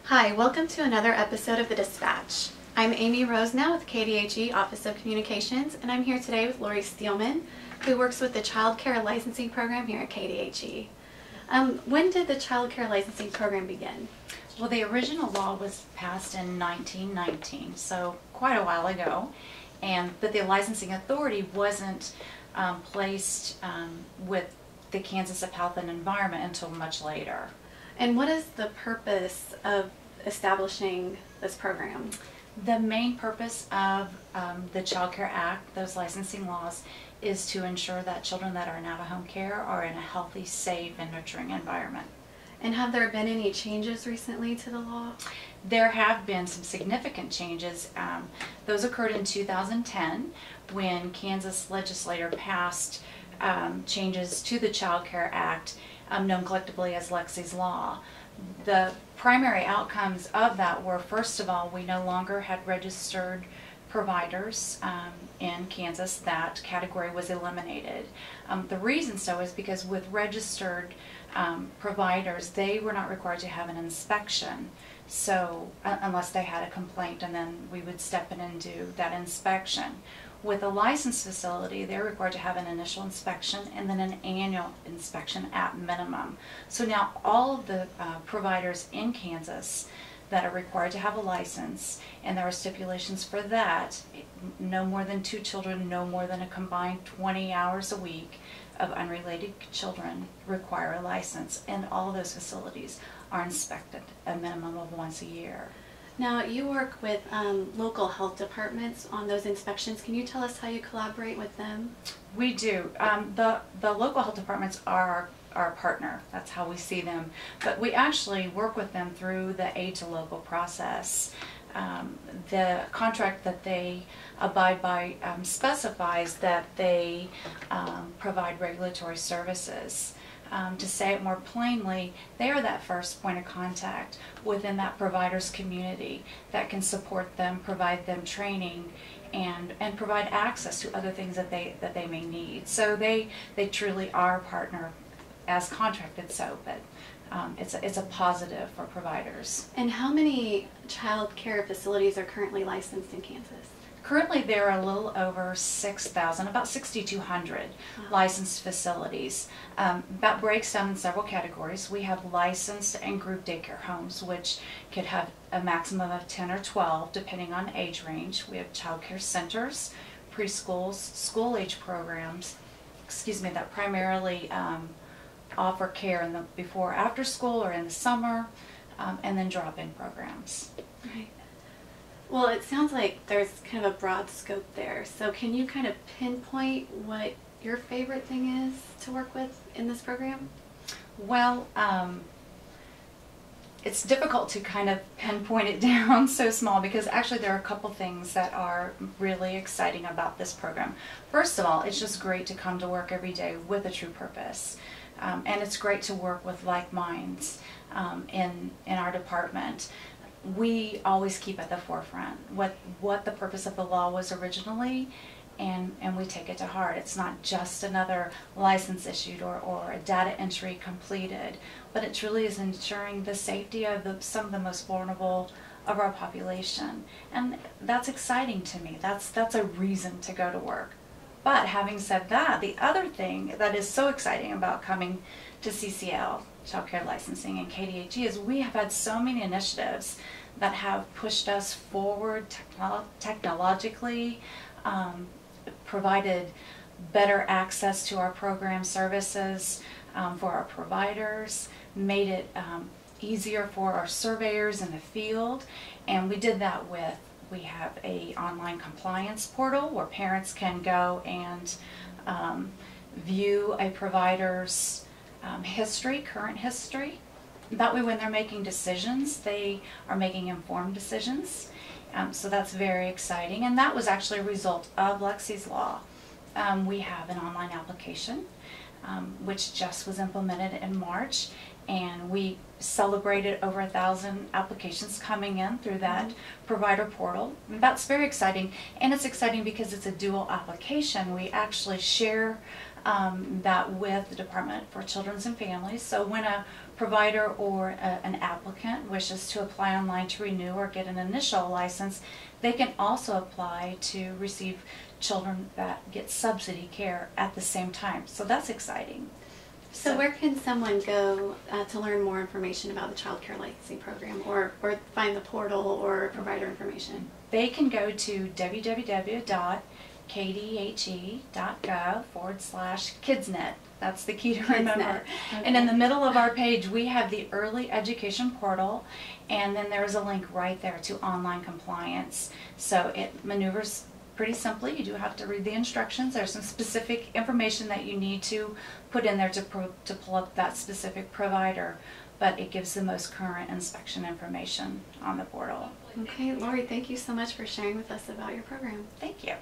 Hi, welcome to another episode of The Dispatch. I'm Amy Rosenow with KDHE Office of Communications, and I'm here today with Lori Steelman, who works with the Child Care Licensing Program here at KDHE. When did the Child Care Licensing Program begin? Well, the original law was passed in 1919, so quite a while ago, but the licensing authority wasn't placed with the Kansas of Health and Environment until much later. And what is the purpose of establishing this program? The main purpose of the Child Care Act, those licensing laws, is to ensure that children that are in out-of-home care are in a healthy, safe, and nurturing environment. And have there been any changes recently to the law? There have been some significant changes. Those occurred in 2010 when Kansas legislature passed changes to the Child Care Act, known collectively as Lexi's Law. The primary outcomes of that were, first of all, we no longer had registered providers in Kansas. That category was eliminated. The reason so is because with registered providers, they were not required to have an inspection, so unless they had a complaint, and then we would step in and do that inspection. With a licensed facility, they're required to have an initial inspection and then an annual inspection at minimum. So now all of the providers in Kansas that are required to have a license, and there are stipulations for that, no more than 2 children, no more than a combined 20 hours a week of unrelated children require a license, and all of those facilities are inspected a minimum of once a year. Now, you work with local health departments on those inspections. Can you tell us how you collaborate with them? We do. The local health departments are our partner. That's how we see them. But we actually work with them through the aid to local process. The contract that they abide by specifies that they provide regulatory services. To say it more plainly, they are that first point of contact within that provider's community that can support them, provide them training, and provide access to other things that they may need. So they truly are a partner as contracted, so, but it's a positive for providers. And how many child care facilities are currently licensed in Kansas? Currently, there are a little over 6,000, about 6,200 licensed facilities. That breaks down in several categories. We have licensed and group daycare homes, which could have a maximum of 10 or 12, depending on age range. We have child care centers, preschools, school-age programs, that primarily offer care in the before, after school, or in the summer, and then drop-in programs. Right. Well, it sounds like there's kind of a broad scope there. So can you kind of pinpoint what your favorite thing is to work with in this program? Well, it's difficult to kind of pinpoint it down so small, because actually there are a couple things that are really exciting about this program. First of all, it's just great to come to work every day with a true purpose. And it's great to work with like minds in our department. We always keep at the forefront what the purpose of the law was originally, and we take it to heart. It's not just another license issued or a data entry completed, but it truly is ensuring the safety of some of the most vulnerable of our population. And that's exciting to me. That's a reason to go to work. But having said that, the other thing that is so exciting about coming to CCL, Child Care Licensing, and KDHE, is we have had so many initiatives that have pushed us forward technologically, provided better access to our program services for our providers, made it easier for our surveyors in the field, and we did that with, we have a online compliance portal where parents can go and view a provider's current history. That way when they're making decisions, they are making informed decisions. So that's very exciting, and that was actually a result of Lexi's Law. We have an online application which just was implemented in March, and we celebrated over 1,000 applications coming in through that provider portal. And that's very exciting, and it's exciting because it's a dual application. We actually share that with the Department for Children's and Families. So when a provider or an applicant wishes to apply online to renew or get an initial license, they can also apply to receive children that get subsidy care at the same time. So that's exciting. So where can someone go to learn more information about the Child Care Licensing Program, or find the portal or provider information? They can go to www.kdhe.gov/KidsNet. That's the key to remember. Okay. And in the middle of our page, we have the early education portal, and then there's a link right there to online compliance. So it maneuvers pretty simply. You do have to read the instructions. There's some specific information that you need to put in there to pull up that specific provider, but it gives the most current inspection information on the portal. Okay, Lori, thank you so much for sharing with us about your program. Thank you.